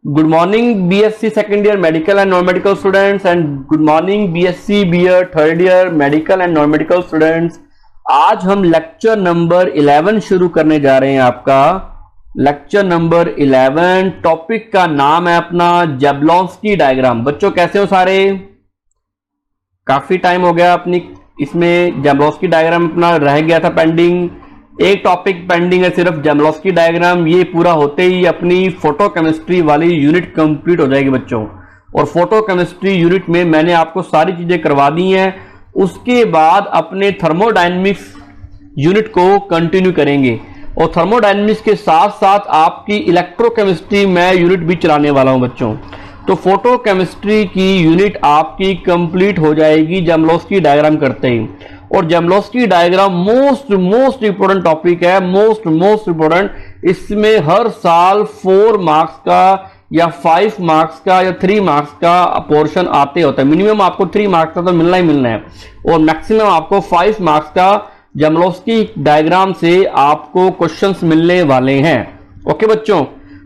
Good morning BSc second year medical and non-medical students and good morning BSc BA third year medical and non-medical students। आज हम lecture number 11 शुरू करने जा रहे हैं। आपका लेक्चर नंबर 11 टॉपिक का नाम है अपना जैबलोंस्की डायग्राम। बच्चों कैसे हो सारे? काफी टाइम हो गया अपनी इसमें जैबलोंस्की डायग्राम अपना रह गया था पेंडिंग। एक टॉपिक पेंडिंग है सिर्फ जैबलोंस्की डायग्राम। ये पूरा होते ही अपनी फोटो केमिस्ट्री वाली यूनिट कंप्लीट हो जाएगी बच्चों। और फोटो केमिस्ट्री यूनिट में मैंने आपको सारी चीजें करवा दी हैं। उसके बाद अपने थर्मोडायनेमिक्स यूनिट को कंटिन्यू करेंगे और थर्मोडायनेमिक्स के साथ साथ आपकी इलेक्ट्रोकेमिस्ट्री मैं यूनिट भी चलाने वाला हूं बच्चों। तो फोटो केमिस्ट्री की यूनिट आपकी कंप्लीट हो जाएगी जैबलोंस्की डायग्राम करते ही। और जैबलोंस्की डायग्राम मोस्ट इंपोर्टेंट टॉपिक है, मोस्ट इंपोर्टेंट। इसमें हर साल 4 मार्क्स का या 5 मार्क्स का या 3 मार्क्स का पोर्शन आते होता है। मिनिमम आपको 3 मार्क्स का तो मिलना ही मिलना है और मैक्सिमम आपको 5 मार्क्स का जैबलोंस्की डायग्राम से आपको क्वेश्चंस मिलने वाले हैं। ओके बच्चों,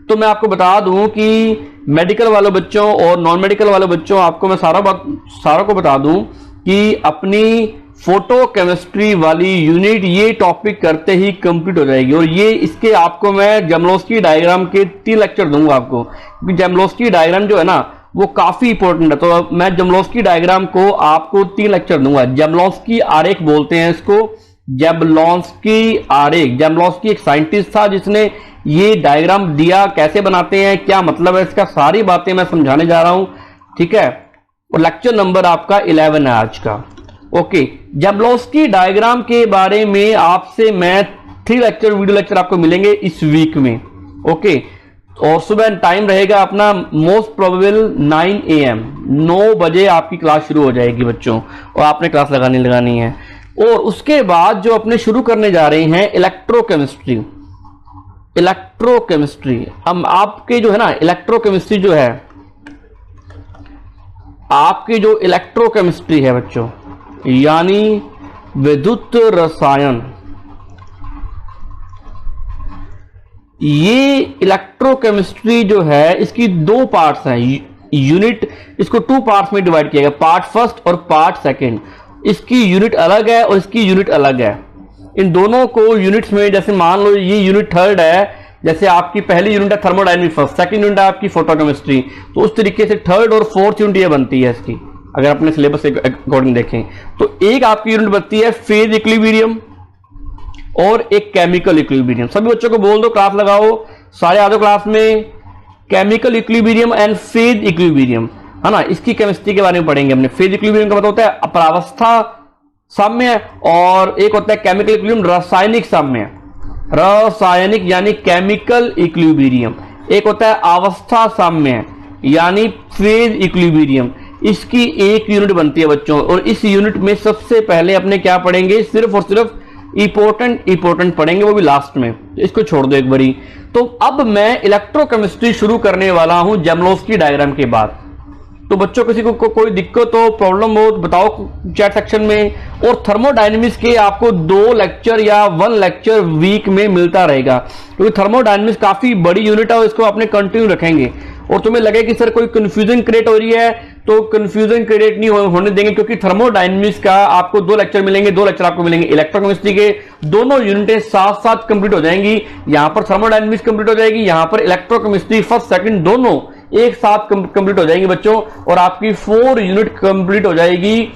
तो मैं आपको बता दूं कि मेडिकल वाले बच्चों और नॉन मेडिकल वाले बच्चों आपको मैं सारा को बता दूं कि अपनी फोटो केमिस्ट्री वाली यूनिट ये टॉपिक करते ही कंप्लीट हो जाएगी। और ये इसके आपको मैं जैबलोंस्की डायग्राम के 3 लेक्चर दूंगा आपको, क्योंकि जैबलोंस्की डायग्राम जो है ना वो काफी इंपॉर्टेंट है। तो मैं जैबलोंस्की डायग्राम को आपको 3 लेक्चर दूंगा। जैबलोंस्की आरेख बोलते हैं इसको, जैबलोंस्की आरेख। जैबलोंस्की एक साइंटिस्ट था जिसने ये डायग्राम दिया, कैसे बनाते हैं, क्या मतलब है इसका, सारी बातें मैं समझाने जा रहा हूं। ठीक है, और लेक्चर नंबर आपका 11 है आज का। ओके, जैबलोंस्की डायग्राम के बारे में आपसे मैं 3 लेक्चर वीडियो लेक्चर आपको मिलेंगे इस वीक में। ओके, और सुबह टाइम रहेगा अपना मोस्ट प्रोबेबल 9 AM, 9 बजे आपकी क्लास शुरू हो जाएगी बच्चों और आपने क्लास लगानी है। और उसके बाद जो अपने शुरू करने जा रहे हैं इलेक्ट्रोकेमिस्ट्री। हम आपके जो है ना इलेक्ट्रोकेमिस्ट्री जो है, आपकी जो इलेक्ट्रोकेमिस्ट्री है बच्चों, यानी विद्युत रसायन, ये इलेक्ट्रोकेमिस्ट्री जो है इसकी 2 पार्ट्स हैं। यूनिट इसको 2 पार्ट्स में डिवाइड किया गया, पार्ट फर्स्ट और पार्ट सेकंड। इसकी यूनिट अलग है और इसकी यूनिट अलग है। इन दोनों को यूनिट्स में, जैसे मान लो ये यूनिट थर्ड है, जैसे आपकी पहली यूनिट है थर्मोडायनेमिक्स फर्स्ट, सेकंड यूनिट है आपकी फोटोकेमिस्ट्री, तो उस तरीके से थर्ड और फोर्थ यूनिट ये बनती है इसकी। अगर अपने सिलेबस के अकॉर्डिंग देखें तो एक आपकी यूनिट बनती है फेज इक्विलिब्रियम और एक केमिकल इक्विलिब्रियम। सभी बच्चों को बोल दो, क्लास लगाओ, सारे आ जाओ क्लास में। Chemical equilibrium and phase equilibrium, है ना, इसकी केमिस्ट्री के बारे में पढ़ेंगे हमने। फेज इक्विलिब्रियम का मतलब होता है अपरावस्था साम्य, और एक होता है केमिकल इक्विलिब्रियम रासायनिक साम्य, रासायनिक यानी केमिकल इक्विलिब्रियम। एक होता है अवस्था साम्य यानी फेज इक्विलिब्रियम। इसकी एक यूनिट बनती है बच्चों। और इस यूनिट में सबसे पहले अपने क्या पढ़ेंगे, सिर्फ और सिर्फ इंपॉर्टेंट पढ़ेंगे, वो भी लास्ट में। इसको छोड़ दो एक बारी। तो अब मैं इलेक्ट्रोकेमिस्ट्री शुरू करने वाला हूं जैबलोंस्की डायग्राम के बाद। तो बच्चों किसी को कोई दिक्कत हो, प्रॉब्लम हो तो बताओ चैट सेक्शन में। और थर्मोडायनेमिक्स के आपको 2 लेक्चर या 1 लेक्चर वीक में मिलता रहेगा, क्योंकि थर्मोडायनेमिक्स काफी बड़ी यूनिट है और इसको अपने कंटिन्यू रखेंगे। और तुम्हें लगे कि सर कोई कंफ्यूजन क्रिएट हो रही है, तो कंफ्यूजन क्रिएट नहीं होने देंगे, क्योंकि थर्मोडायनेमिक्स का आपको 2 लेक्चर मिलेंगे, 2 लेक्चर आपको मिलेंगे इलेक्ट्रोकेमिस्ट्री के। दोनों यूनिटें साथ साथ कंप्लीट हो जाएंगी। यहां पर थर्मोडायनेमिक्स कंप्लीट हो जाएगी, यहां पर इलेक्ट्रोकेमिस्ट्री फर्स्ट सेकंड दोनों एक साथ कंप्लीट हो जाएंगी बच्चों। और आपकी 4 यूनिट कंप्लीट हो जाएगी,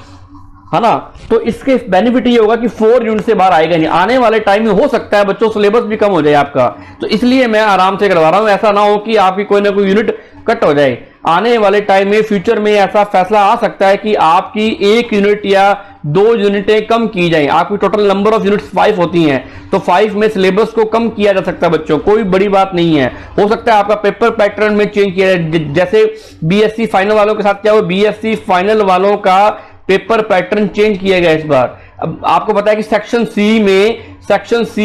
है ना। तो इसके बेनिफिट ये होगा कि 4 यूनिट से बाहर आएगा नहीं। आने वाले टाइम में हो सकता है बच्चों सिलेबस भी कम हो जाए आपका, तो इसलिए मैं आराम से करवा रहा हूं। ऐसा ना हो कि आपकी कोई ना कोई यूनिट कट हो जाए। आने वाले टाइम में फ्यूचर में ऐसा फैसला आ सकता है कि आपकी 1 यूनिट या 2 यूनिटें कम की जाए। आपकी टोटल नंबर ऑफ यूनिट्स 5 होती हैं, तो 5 में सिलेबस को कम किया जा सकता है बच्चों, कोई बड़ी बात नहीं है। हो सकता है आपका पेपर पैटर्न में चेंज किया जाए, जैसे बीएससी फाइनल वालों के साथ क्या हो, बीएससी फाइनल वालों का पेपर पैटर्न चेंज किया गया इस बार। अब आपको पता है कि सेक्शन सी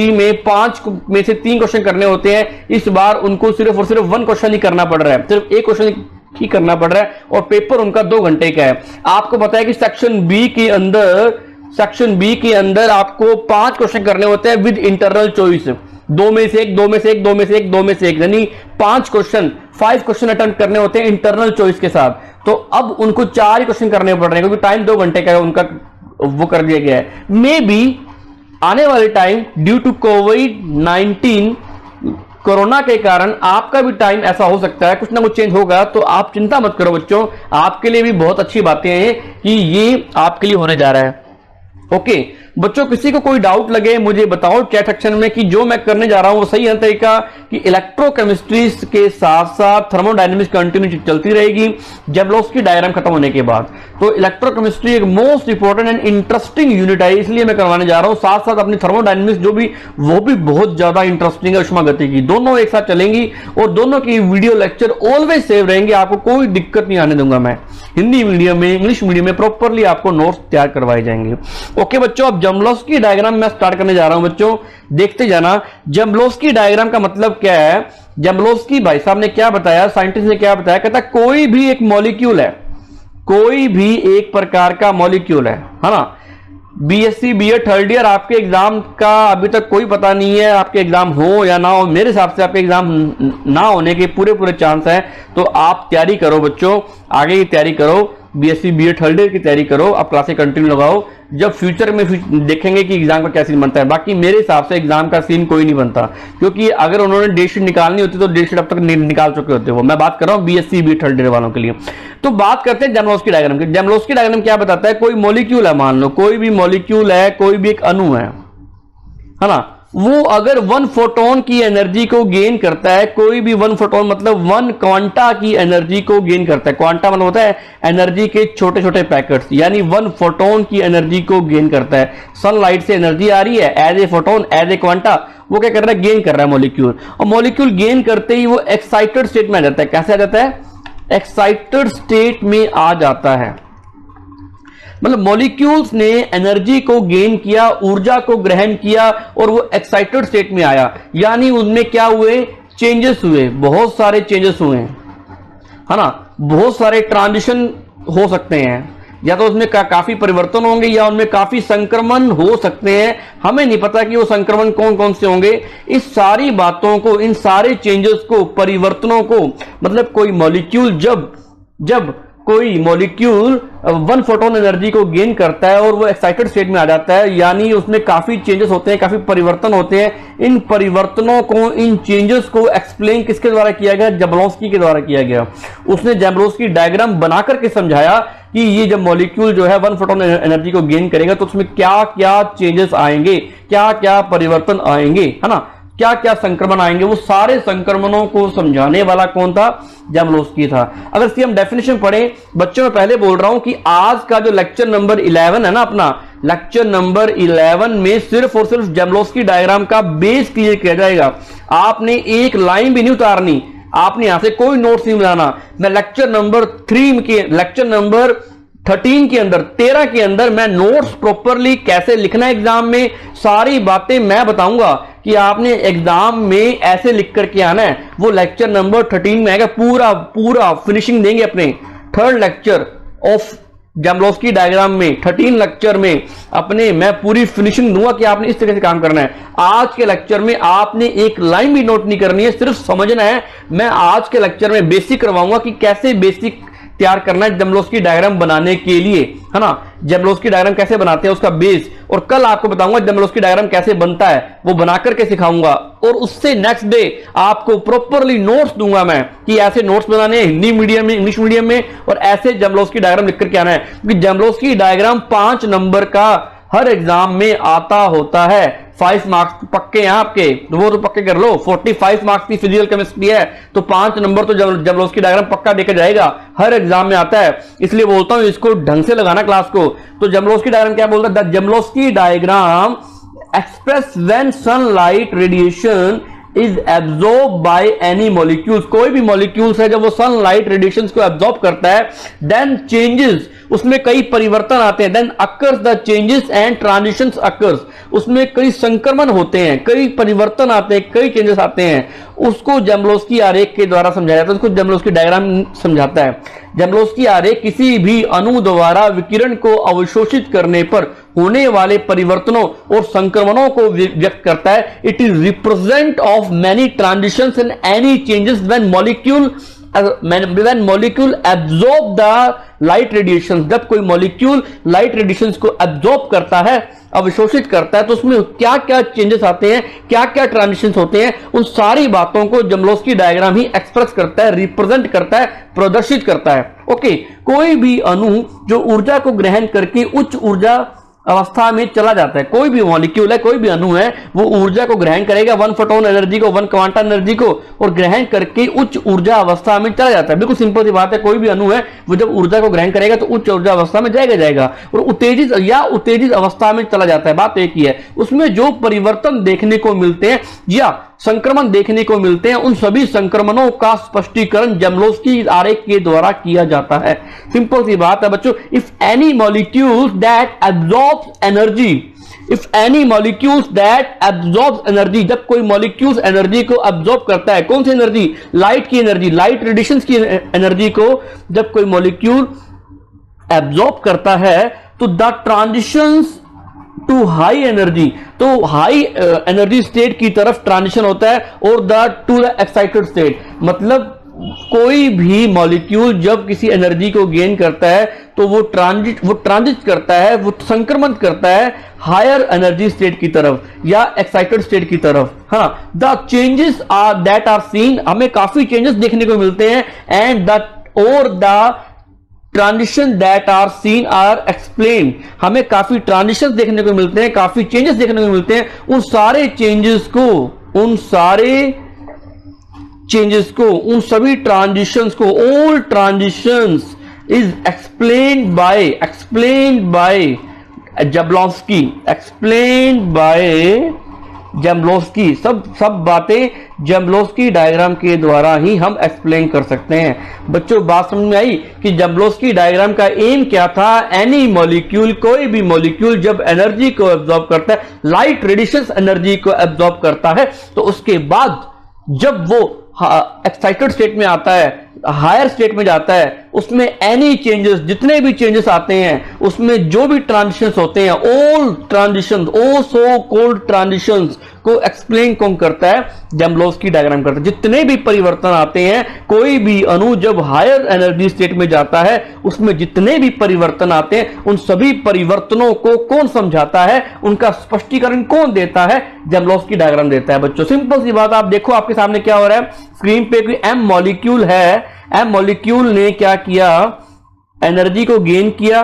में 5 में से 3 क्वेश्चन करने होते हैं। इस बार उनको सिर्फ और सिर्फ 1 क्वेश्चन ही करना पड़ रहा है, सिर्फ 1 क्वेश्चन ही करना पड़ रहा है, और पेपर उनका 2 घंटे का है। आपको पता है कि सेक्शन बी के अंदर आपको 5 क्वेश्चन करने होते हैं विद इंटरनल चॉइस। 2 में से 1, 2 में से 1, 2 में से 1, 2 में से 1, यानी 5 क्वेश्चन 5 क्वेश्चन अटेम्प्ट करने होते हैं इंटरनल चॉइस के साथ, तो अब उनको 4 ही क्वेश्चन करने पड़ रहे हैं क्योंकि टाइम 2 घंटे का उनका वो कर दिया गया है। मे बी आने वाले टाइम ड्यू टू कोविड-19 कोरोना के कारण आपका भी टाइम ऐसा हो सकता है, कुछ ना कुछ चेंज होगा, तो आप चिंता मत करो बच्चों, आपके लिए भी बहुत अच्छी बातें हैं कि ये आपके लिए होने जा रहा है। ओके बच्चों, किसी को कोई डाउट लगे मुझे बताओ चैट सेक्शन में कि जो मैं करने जा रहा हूं वो सही है तरीका, कि इलेक्ट्रोकेमिस्ट्री के साथ साथ थर्मोडायनेमिक्स कंटिन्यू चलती रहेगी जैबलोव्स्की डायग्राम खत्म होने के बाद। तो इलेक्ट्रोकेमिस्ट्री एक most important and interesting unit है, इसलिए मैं करवाने जा रहा हूं। साथ साथ अपनी थर्मोडायनेमिक्स जो भी वो भी बहुत ज्यादा इंटरेस्टिंग है, उष्मागतिकी, दोनों एक साथ चलेंगी और दोनों की वीडियो लेक्चर ऑलवेज सेव रहेंगे, आपको कोई दिक्कत नहीं आने दूंगा मैं। हिंदी मीडियम में, इंग्लिश मीडियम में प्रॉपरली आपको नोट्स तैयार करवाए जाएंगे। ओके बच्चों, अब जैबलोव्स्की डायग्राम मैं स्टार्ट करने जा रहा हूं बच्चों, देखते जाना। जैबलोव्स्की डायग्राम का मतलब क्या है? जैबलोव्स्की भाई साहब ने क्या बताया, साइंटिस्ट ने क्या बताया, कहता कोई भी एक मॉलिक्यूल है, कोई भी एक प्रकार का मॉलिक्यूल है ना। बीएससी बीएड थर्ड ईयर आपके एग्जाम का अभी तक कोई पता नहीं है, आपके एग्जाम हो या ना हो, मेरे हिसाब से आपके एग्जाम ना होने के पूरे चांस है। तो आप तैयारी करो बच्चों, आगे की तैयारी करो, बीएससी बीएड थर्ड ईयर की तैयारी करो, आप क्लासें कंटिन्यू लगाओ, जब फ्यूचर में देखेंगे कि एग्जाम का क्या सीन बनता है। बाकी मेरे हिसाब से एग्जाम का सीन कोई नहीं बनता, क्योंकि अगर उन्होंने डेट शीट निकालनी होती तो डेट शीट अब तक निकाल चुके होते वो। मैं बात कर रहा हूं बीएससी बीएड थर्ड ईयर वालों के लिए। तो बात करते हैं जैबलोव्स्की डायग्राम की। जैबलोव्स्की डायग्राम क्या बताता है? कोई मॉलिक्यूल है, मान लो कोई भी मॉलिक्यूल है, कोई भी एक अणु है ना, वो अगर 1 फोटोन की एनर्जी को गेन करता है, कोई भी 1 फोटोन मतलब 1 क्वांटा की एनर्जी को गेन करता है। क्वांटा मतलब होता है एनर्जी के छोटे छोटे पैकेट्स, यानी 1 फोटोन की एनर्जी को गेन करता है। सनलाइट से एनर्जी आ रही है as a photon, as a quanta, वो क्या कर रहा है? गेन कर रहा है मॉलिक्यूल। और मॉलिक्यूल गेन करते ही वो एक्साइटेड स्टेट में आ जाता है। कैसे आ जाता है? एक्साइटेड स्टेट में आ जाता है। मतलब मॉलिक्यूल्स ने एनर्जी को गेन किया, ऊर्जा को ग्रहण किया और वो एक्साइटेड स्टेट में आया, यानी उनमें क्या हुए? चेंजेस हुए, बहुत सारे चेंजेस हुए है ना। बहुत सारे ट्रांजिशन हो सकते हैं, या तो उसमें काफी परिवर्तन होंगे या उनमें काफी संक्रमण हो सकते हैं। हमें नहीं पता कि वो संक्रमण कौन कौन से होंगे। इस सारी बातों को, इन सारे चेंजेस को, परिवर्तनों को, मतलब कोई मॉलिक्यूल जब कोई मॉलिक्यूल 1 फोटोन एनर्जी को गेन करता है और वो एक्साइटेड स्टेट में आ जाता है, यानी उसमें काफी चेंजेस होते हैं, काफी परिवर्तन होते हैं। इन परिवर्तनों को, इन चेंजेस को एक्सप्लेन किसके द्वारा किया गया? जैबलोव्स्की के द्वारा किया गया। उसने जैबलोव्स्की डायग्राम बना करके समझाया कि ये जब मॉलिक्यूल जो है 1 फोटोन एनर्जी को गेन करेगा तो उसमें क्या क्या चेंजेस आएंगे, क्या क्या परिवर्तन आएंगे, है ना, क्या क्या संक्रमण आएंगे। वो सारे संक्रमणों को समझाने वाला कौन था? जैबलोव्स्की था। अगर इसकी हम डेफिनेशन पढ़ें बच्चों, मैं पहले बोल रहा हूं कि आज का जो लेक्चर नंबर 11 है ना, अपना लेक्चर नंबर 11 में सिर्फ और सिर्फ जैबलोव्स्की डायग्राम का बेस क्लियर किया जाएगा। आपने एक लाइन भी नहीं उतारनी, आपने यहां से कोई नोट्स नहीं बनाना। मैं लेक्चर नंबर 3 के, लेक्चर नंबर 13 के अंदर, 13 के अंदर मैं नोट्स प्रॉपरली कैसे लिखना है एग्जाम में, सारी बातें मैं बताऊंगा कि आपने एग्जाम में ऐसे लिख करके आना है। वो लेक्चर नंबर 13 में आएगा, पूरा फिनिशिंग देंगे अपने थर्ड लेक्चर ऑफ जैबलोव्स्की डायग्राम में। 13 लेक्चर में अपने मैं पूरी फिनिशिंग दूंगा कि आपने इस तरह से काम करना है। आज के लेक्चर में आपने एक लाइन भी नोट नहीं करनी है, सिर्फ समझना है। मैं आज के लेक्चर में बेसिक करवाऊंगा कि कैसे बेसिक तैयार करना है जैबलोव्स्की डायग्राम बनाने के लिए, है ना। जैबलोव्स्की डायग्राम कैसे बनाते हैं उसका बेस, और कल आपको बताऊंगा जैबलोव्स्की डायग्राम कैसे बनता है, वो बनाकर के सिखाऊंगा। और उससे नेक्स्ट डे आपको प्रॉपरली नोट्स दूंगा मैं कि ऐसे नोट्स बनाने हैं हिंदी मीडियम में, इंग्लिश मीडियम में, और ऐसे जैबलोव्स्की डायग्राम लिख करके आना है। क्योंकि जैबलोव्स्की डायग्राम 5 नंबर का हर एग्जाम में आता होता है। 5 मार्क्स पक्के हैं आपके, तो वो तो पक्के कर लो। 45 मार्क्स की फिजिकल केमिस्ट्री है तो 5 नंबर तो जैबलोव्स्की डायग्राम पक्का देकर जाएगा, हर एग्जाम में आता है। इसलिए बोलता हूं इसको ढंग से लगाना क्लास को। तो जैबलोव्स्की डायग्राम क्या बोलता है? The Jablonski diagram express when sunlight radiation is absorb by any molecules. कोई भी मॉलिक्यूल्स है जब वो सनलाइट रेडिएशन को एब्जॉर्ब करता है, देन चेंजेस, उसमें कई परिवर्तन आते हैं। Then occurs the changes and transitions occurs, उसमें कई संक्रमण होते हैं, कई परिवर्तन आते हैं, कई चेंजेस आते हैं। उसको जैबलोव्स्की आरेख के द्वारा समझाया जाता है, उसको जैबलोव्स्की डायग्राम समझाता है। जैबलोव्स्की आरेख किसी भी अणु द्वारा विकिरण को अवशोषित करने पर होने वाले परिवर्तनों और संक्रमणों को व्यक्त करता है। It is represent of many transitions and any changes when molecule when molecule absorb the light radiation, जब कोई मॉलिक्यूल लाइट रेडिएशन को एब्जॉर्ब करता है, अवशोषित करता है, तो उसमें क्या क्या चेंजेस आते हैं, क्या क्या ट्रांजिशंस होते हैं, उन सारी बातों को जमलोस्की डायग्राम ही एक्सप्रेस करता है, रिप्रेजेंट करता है, प्रदर्शित करता है। ओके, कोई भी अणु जो ऊर्जा को ग्रहण करके उच्च ऊर्जा अवस्था में चला जाता है, कोई भी मॉलिक्यूल है, कोई भी अणु है, वो ऊर्जा को ग्रहण करेगा, 1 फोटोन एनर्जी को, 1 क्वांटम एनर्जी को, और ग्रहण करके उच्च ऊर्जा अवस्था में चला जाता है। बिल्कुल सिंपल सी बात है, कोई भी अणु है वो जब ऊर्जा को ग्रहण करेगा तो उच्च ऊर्जा अवस्था में जाएगा और उत्तेजित अवस्था में चला जाता है। बात एक ही है, उसमें जो परिवर्तन देखने को मिलते हैं या संक्रमण देखने को मिलते हैं, उन सभी संक्रमणों का स्पष्टीकरण जमलोस्की आरेख के द्वारा किया जाता है। सिंपल सी बात है बच्चों, if any molecules that absorbs energy, if any molecules that absorbs energy, जब कोई मॉलिक्यूल्स एनर्जी को एब्जॉर्ब करता है, कौन सी एनर्जी, लाइट की एनर्जी, लाइट रेडिएशन की एनर्जी को जब कोई मॉलिक्यूल एब्जॉर्ब करता है, तो the transitions to high energy, तो हाई एनर्जी स्टेट की तरफ ट्रांजिशन होता है, और the to the excited state, मतलब कोई भी मॉलिक्यूल जब किसी एनर्जी को गेन करता है तो वो ट्रांजिट करता है, वो संक्रमण करता है हायर एनर्जी स्टेट की तरफ या एक्साइटेड स्टेट की तरफ। हाँ, the changes are that are seen, हमें काफी चेंजेस देखने को मिलते हैं, and the transition that are seen are explain, हमें काफी ट्रांजिशन देखने को मिलते हैं, काफी चेंजेस देखने को मिलते हैं, उन सारे चेंजेस को, उन सभी ट्रांजिशंस को, all transitions is explained by Jablonski, सब बातें जमलोस्की डायग्राम के द्वारा ही हम एक्सप्लेन कर सकते हैं। बच्चों बात समझ में आई कि जमलोस्की डायग्राम का एम क्या था? एनी मॉलिक्यूल, कोई भी मॉलिक्यूल जब एनर्जी को एब्जॉर्ब करता है, लाइट रेडिएशन एनर्जी को एब्जॉर्ब करता है, तो उसके बाद जब वो एक्साइटेड स्टेट में आता है, हायर स्टेट में जाता है, उसमें एनी चेंजेस, जितने भी चेंजेस आते हैं, उसमें जो भी ट्रांजिशंस होते हैं, ऑल ट्रांजिशंस, ओ सो कॉल्ड ट्रांजिशंस को एक्सप्लेन कौन करता है? जमलोस्की डायग्राम करता है। जितने भी परिवर्तन आते हैं, कोई भी अणु जब हायर एनर्जी स्टेट में जाता है, उसमें जितने भी परिवर्तन आते हैं, उन सभी परिवर्तनों को कौन समझाता है, उनका स्पष्टीकरण कौन देता है? जमलोस्की डायग्राम देता है। बच्चों सिंपल सी बात, आप देखो आपके सामने क्या हो रहा है स्क्रीन पे, कोई एम मॉलिक्यूल है, एम मॉलिक्यूल ने क्या किया? एनर्जी को गेन किया,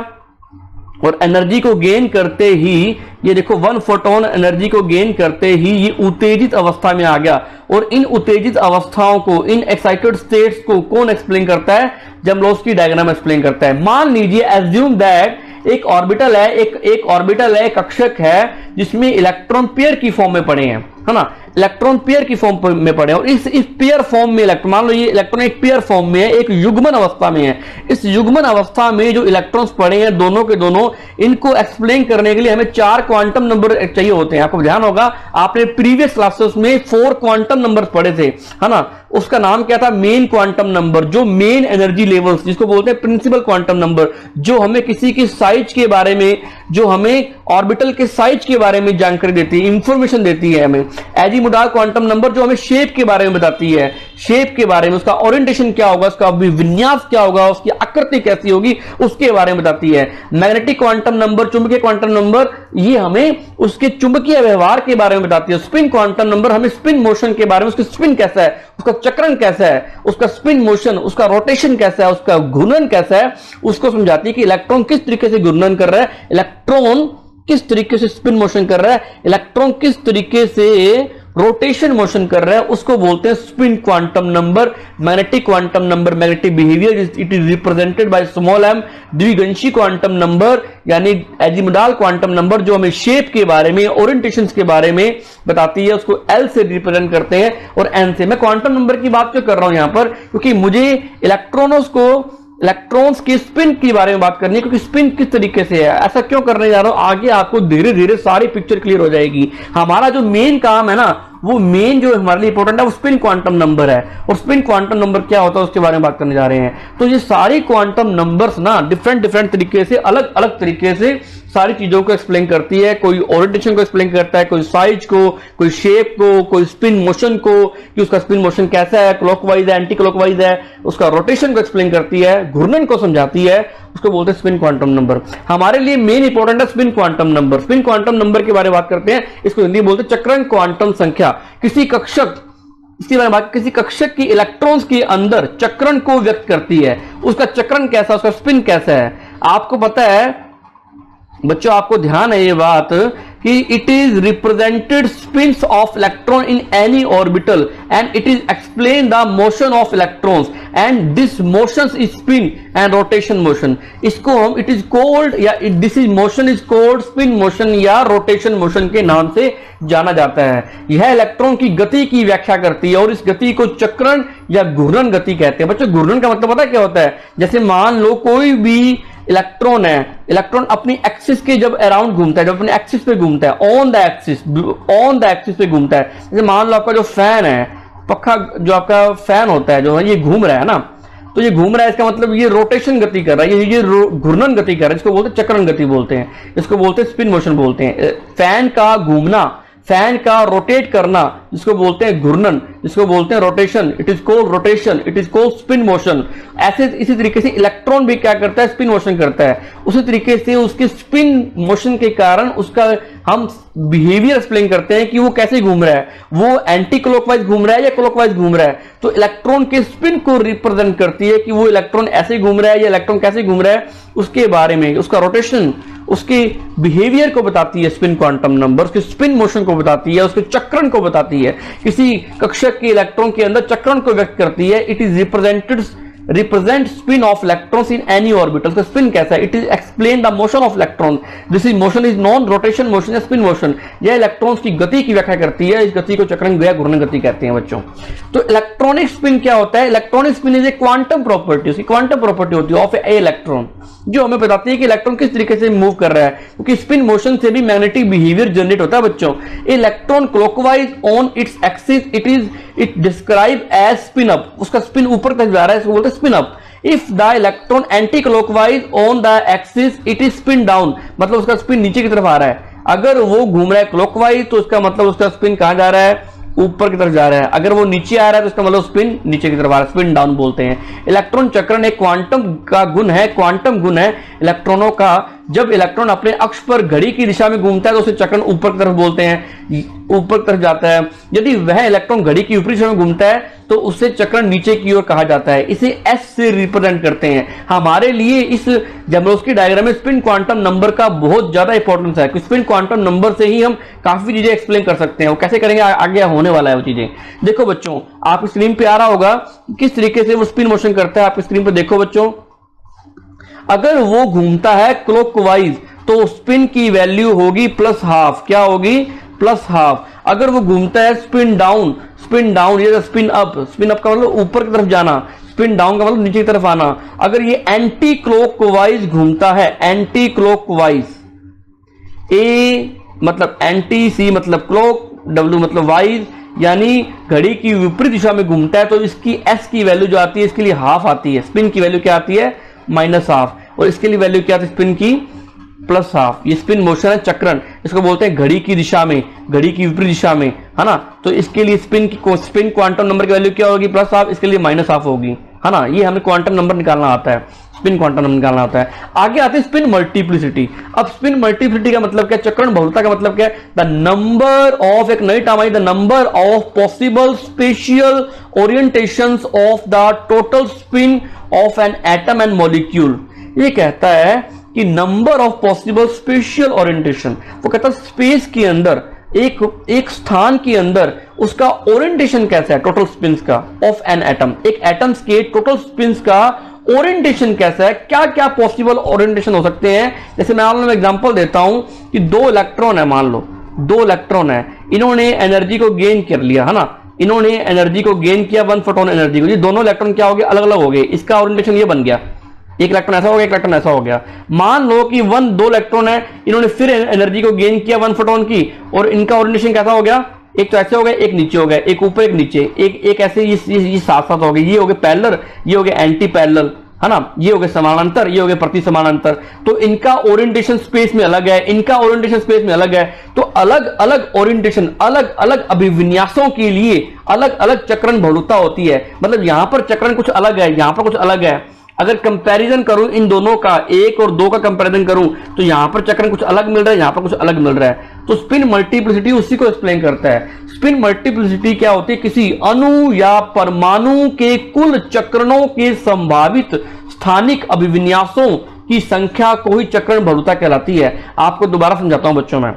और एनर्जी को गेन करते ही ये देखो 1 फोटोन एनर्जी को गेन करते ही ये उत्तेजित अवस्था में आ गया, और इन उत्तेजित अवस्थाओं को, इन एक्साइटेड स्टेट्स को कौन एक्सप्लेन करता है? जमलोस्की डायग्राम एक्सप्लेन करता है। मान लीजिए एज्यूम दैट एक ऑर्बिटल है, एक ऑर्बिटल है, एक कक्षक है, जिसमें इलेक्ट्रॉन पेयर की फॉर्म में पड़े हैं, है ना, इलेक्ट्रॉन पेयर की फॉर्म में पड़े हैं, और इस पेयर फॉर्म में इलेक्ट्रॉन, मान लो ये इलेक्ट्रॉन एक पेयर फॉर्म में है, एक युग्मन अवस्था में है। इस युग्मन अवस्था में जो इलेक्ट्रॉन्स पड़े हैं दोनों के दोनों, इनको एक्सप्लेन करने के लिए हमें 4 क्वांटम नंबर चाहिए होते हैं। आपको ध्यान होगा, आपने प्रीवियस क्लासेस में 4 क्वांटम नंबर पढ़े थे, है ना। उसका नाम क्या था? मेन क्वांटम नंबर, जो मेन एनर्जी लेवल्स, जिसको बोलते हैं प्रिंसिपल क्वांटम नंबर, जो हमें किसी की साइज के बारे में, जो हमें ऑर्बिटल के साइज के बारे में जानकारी देती है, इंफॉर्मेशन देती है हमें। एजीमुडाल क्वांटम नंबर जो हमें शेप के बारे में बताती है, शेप के बारे में, उसका ओरिएंटेशन क्या होगा, उसका विन्यास क्या होगा, उसकी आकृति कैसी होगी, उसके बारे में बताती है। मैग्नेटिक क्वांटम नंबर, चुंबकीय क्वांटम नंबर, ये हमें उसके चुंबकीय व्यवहार के बारे में बताती है। स्पिन क्वांटम नंबर हमें स्पिन मोशन के बारे में, उसकी स्पिन कैसा है, उसका चक्रण कैसा है, उसका स्पिन मोशन, उसका रोटेशन कैसा है, उसका घूर्णन कैसा है, उसको समझाती है कि इलेक्ट्रॉन किस तरीके से घूर्णन कर रहा है, इलेक्ट्रॉन किस तरीके से स्पिन मोशन कर रहा है, इलेक्ट्रॉन किस तरीके से रोटेशन मोशन कर रहा है, उसको बोलते हैं spin quantum number. Magnetic quantum number, magnetic behaviour, it is represented by small m। द्विगंशी क्वांटम नंबर यानी एजीमुडाल क्वांटम नंबर, जो हमें शेप के बारे में, ओरिएंटेशंस के बारे में बताती है, उसको L से रिप्रेजेंट करते हैं और N से। मैं क्वांटम नंबर की बात क्यों कर रहा हूं यहां पर? क्योंकि मुझे इलेक्ट्रॉन्स की स्पिन के बारे में बात करनी है, क्योंकि स्पिन किस तरीके से है, ऐसा क्यों करने जा रहा हूं, आगे आपको धीरे धीरे सारी पिक्चर क्लियर हो जाएगी। हमारा जो मेन काम है ना, वो मेन जो हमारे लिए इंपॉर्टेंट है, वो स्पिन क्वांटम नंबर है, और स्पिन क्वांटम नंबर क्या होता है उसके बारे में बात करने जा रहे हैं। तो ये सारी क्वांटम नंबर्स ना डिफरेंट तरीके से, अलग अलग तरीके से सारी चीजों को एक्सप्लेन करती है, कोई ओरिएंटेशन को एक्सप्लेन करता है, कोई साइज को, कोई शेप को, कोई स्पिन मोशन को कि उसका स्पिन मोशन कैसा है, क्लॉकवाइज है, एंटी क्लॉकवाइज है, उसका रोटेशन को एक्सप्लेन करती है, घूर्णन को समझाती है, उसको बोलते हैं स्पिन क्वांटम नंबर। हमारे लिए मेन इंपॉर्टेंट है spin quantum number. Spin quantum number के बारे में बात करते हैं, इसको हिंदी में बोलते हैं चक्रण क्वांटम संख्या। किसी कक्षक, इसके बारे में बात, किसी कक्षक की इलेक्ट्रॉन्स के अंदर चक्रण को व्यक्त करती है, उसका चक्रण कैसा, उसका स्पिन कैसा है। आपको पता है बच्चों, आपको ध्यान है ये बात कि it is represented spins of electron in any orbital and it is explain the motion of electrons and this motion is spin and rotation motion. इसको हम इट इज कोल्ड या this is motion is called spin motion या rotation motion के नाम से जाना जाता है। यह इलेक्ट्रॉन की गति की व्याख्या करती है और इस गति को चक्रण या घूर्णन गति कहते हैं। बच्चों घूर्णन का मतलब पता है क्या होता है? जैसे मान लो कोई भी इलेक्ट्रॉन है, इलेक्ट्रॉन अपनी एक्सिस के जब अराउंड घूमता है, जब अपने एक्सिस पे घूमता है, ऑन द एक्सिस पे घूमता है। जैसे मान लो आपका जो फैन है, पक्का जो आपका फैन होता है जो है ये घूम रहा है ना, तो ये घूम रहा है, इसका मतलब ये रोटेशन गति कर रहा है, ये घूर्णन गति कर रहा है, इसको बोलते हैं चक्रण गति बोलते हैं, इसको बोलते हैं स्पिन मोशन बोलते हैं। फैन का घूमना, फैन का रोटेट करना, जिसको बोलते हैं घूर्णन, जिसको बोलते हैं rotation, it is called rotation, it is called spin motion. ऐसे इसी तरीके से इलेक्ट्रॉन भी क्या करता है? स्पिन मोशन करता है। उसी तरीके से उसके स्पिन मोशन के कारण उसका हम बिहेवियर एक्सप्लेन करते हैं कि वो कैसे घूम रहा है, वो एंटी क्लॉकवाइज घूम रहा है या क्लॉकवाइज घूम रहा है। तो इलेक्ट्रॉन के स्पिन को रिप्रेजेंट करती है कि वो इलेक्ट्रॉन ऐसे घूम रहा है या इलेक्ट्रॉन कैसे घूम रहा है, उसके बारे में, उसका रोटेशन, उसके बिहेवियर को बताती है स्पिन क्वांटम नंबर, उसके स्पिन मोशन को बताती है, उसके चक्रण को बताती है। किसी कक्षक के इलेक्ट्रॉन के अंदर चक्रण को व्यक्त करती है। It is represent spin off electrons in any orbital. का स्पिन कैसा है? It is explain the motion of electron, this is motion is non rotation motion या स्पिन मोशन। यह इलेक्ट्रॉन्स की गति की व्याख्या करती है, इस गति को चक्रण या घूर्णन गति कहते हैं बच्चों। तो इलेक्ट्रॉनिक स्पिन क्या होता है? Electronic spin is a quantum property, उसकी क्वांटम प्रॉपर्टी होती है ऑफ ए इलेक्ट्रॉन, जो हमें बताती है कि इलेक्ट्रॉन किस तरीके से मूव कर रहा है, क्योंकि स्पिन मोशन से भी मैग्नेटिक बिहेवियर जनरेट होता है बच्चों। Electron clockwise on its axis it describe as spin up, उसका स्पिन ऊपर तक जा रहा है, इसको बोलते हैं spin up. If the electron anti clockwise on the axis it is spin down, मतलब उसका स्पिन नीचे की तरफ आ रहा है। अगर वो घूम रहा है क्लॉकवाइज तो उसका मतलब उसका स्पिन कहां जा रहा है? ऊपर की तरफ जा रहा है। अगर वो नीचे आ रहा है तो इसका मतलब स्पिन नीचे की तरफ आ रहा है, स्पिन डाउन बोलते हैं। इलेक्ट्रॉन चक्रण एक क्वांटम का गुण है, क्वांटम गुण है इलेक्ट्रॉनों का। जब इलेक्ट्रॉन अपने अक्ष पर घड़ी की दिशा में घूमता है तो उसे चक्रण ऊपर की तरफ बोलते हैं, ऊपर की तरफ जाता है। यदि वह इलेक्ट्रॉन घड़ी की ऊपरी दिशा में घूमता है तो उसे चक्रण नीचे की ओर कहा जाता है। इसे एस से रिप्रेजेंट करते हैं। हमारे लिए इस जमरोस्की डायग्राम में स्पिन क्वांटम नंबर का बहुत ज्यादा इंपॉर्टेंस है, स्पिन क्वांटम नंबर से ही हम काफी चीजें एक्सप्लेन कर सकते हैं। वो कैसे करेंगे आगे होने वाला है वो चीजें। देखो बच्चों, आप स्क्रीन पे आ रहा होगा किस तरीके से वो स्पिन मोशन करता है, आप स्क्रीन पे देखो बच्चों। अगर वो घूमता है क्लॉकवाइज तो स्पिन की वैल्यू होगी +½ क्या होगी? +½ अगर वो घूमता है स्पिन डाउन ये स्पिन अप का मतलब ऊपर की तरफ जाना, स्पिन डाउन का मतलब नीचे की तरफ आना। अगर ये एंटी क्लॉकवाइज घूमता है, एंटी क्लॉकवाइज, ए मतलब एंटी, सी मतलब क्लॉक, W मतलब वाइज, यानी घड़ी की विपरीत दिशा में घूमता है तो इसकी S की वैल्यू जो आती है इसके लिए ½ आती है। स्पिन की वैल्यू क्या आती है? -½ और इसके लिए वैल्यू क्या आती है स्पिन की? +½ ये स्पिन मोशन है, चक्रण, इसको बोलते हैं घड़ी की दिशा में, घड़ी की विपरीत दिशा में, है ना। तो इसके लिए स्पिन क्वांटम नंबर की वैल्यू क्या होगी? +½ इसके लिए -½ होगी, है ना। ये हमें क्वांटम नंबर निकालना आता है, स्पिन क्वांटम नंबर निकालना आता है। आगे आते हैं स्पिन मल्टीप्लिसिटी। अब स्पिन मल्टीप्लिसिटी का मतलब क्या? चक्रण बहुलता का मतलब क्या है? द नंबर ऑफ, एक नई टर्म आई, the number of possible spatial orientations of the total spin of an atom and molecule. ये कहता है कि number of possible spatial orientation, वो कहता है स्पेस के अंदर, एक स्थान के अंदर उसका ओरिएंटेशन कैसा है टोटल स्पिन्स का ऑफ एन एटम, एक एटम्स के टोटल स्पिन्स का ओरिएंटेशन कैसा है, क्या क्या पॉसिबल ओरिएंटेशन हो सकते हैं। जैसे मैं एग्जांपल देता हूं कि 2 इलेक्ट्रॉन है, मान लो 2 इलेक्ट्रॉन है, इन्होंने एनर्जी को गेन कर लिया, है ना, इन्होंने एनर्जी को गेन किया 1 फोटोन एनर्जी को। ये दोनों इलेक्ट्रॉन क्या हो गए? अलग अलग हो गए। इसका ओरिएंटेशन ये बन गया, एक इलेक्ट्रॉन ऐसा हो गया, एक इलेक्ट्रॉन ऐसा हो गया। मान लो कि 2 इलेक्ट्रॉन है, इन्होंने फिर एनर्जी को गेन किया 1 फोटोन की, और इनका ओरिएंटेशन कैसा हो गया? एक तो ऐसे हो गया, एक नीचे हो गया, एक ऊपर एक नीचे, एक ऐसे ये साथ साथ हो गए, ये हो गए पैरेलल, ये हो गए एंटी पैरेलल, है ना, ये हो गए समानांतर, ये हो गए प्रति समानांतर, तो इनका ओरिएंटेशन स्पेस में अलग है, इनका ओरिएंटेशन स्पेस में अलग है, तो अलग अलग ओरिएंटेशन, अलग अलग अभिविन्यासों के लिए अलग अलग चक्रण बहुलता होती है। मतलब यहां पर चक्रण कुछ अलग है, यहां पर कुछ अलग है। अगर कंपैरिजन करूं इन दोनों का, 1 और 2 का कंपैरिजन करूं, तो यहां पर चक्रण कुछ अलग मिल रहा है, यहां पर कुछ अलग मिल रहा है। तो स्पिन मल्टीप्लिसिटी उसी को एक्सप्लेन करता है। स्पिन मल्टीप्लिसिटी क्या होती है? किसी अणु या परमाणु के कुल चक्रणों के संभावित स्थानिक अभिविन्यासों की संख्या को ही चक्रण बहुलता कहलाती है। आपको दोबारा समझाता हूं बच्चों में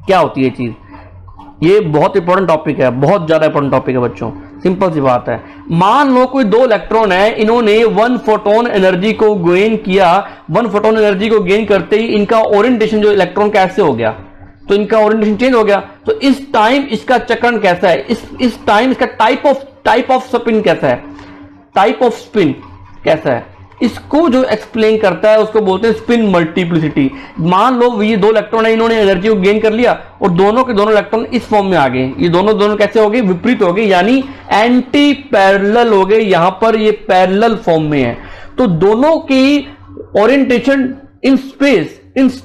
क्या होती है चीज। ये बहुत इंपॉर्टेंट टॉपिक है, बहुत ज्यादा इंपॉर्टेंट टॉपिक है बच्चों। सिंपल सी बात है, मान लो कोई 2 इलेक्ट्रॉन है, इन्होंने 1 फोटोन एनर्जी को गेन किया। 1 फोटोन एनर्जी को गेन करते ही इनका ओरिएंटेशन जो इलेक्ट्रॉन का ऐसे हो गया, तो इनका ओरिएंटेशन चेंज हो गया। तो इस टाइम इसका चक्रण कैसा है, इस टाइम इसका टाइप ऑफ स्पिन कैसा है, टाइप ऑफ स्पिन कैसा है, इसको जो एक्सप्लेन करता है उसको बोलते हैं स्पिन मल्टीप्लिसिटी। मान लो ये 2 इलेक्ट्रॉन है, इन्होंने एनर्जी को गेन कर लिया और दोनों के दोनों इलेक्ट्रॉन इस फॉर्म में आ गए। ये दोनों कैसे हो गए? विपरीत हो गए, यानी एंटी पैरेलल हो गए। यहां पर ये पैरेलल फॉर्म में है, तो दोनों की ओरिएंटेशन इन स्पेस, इस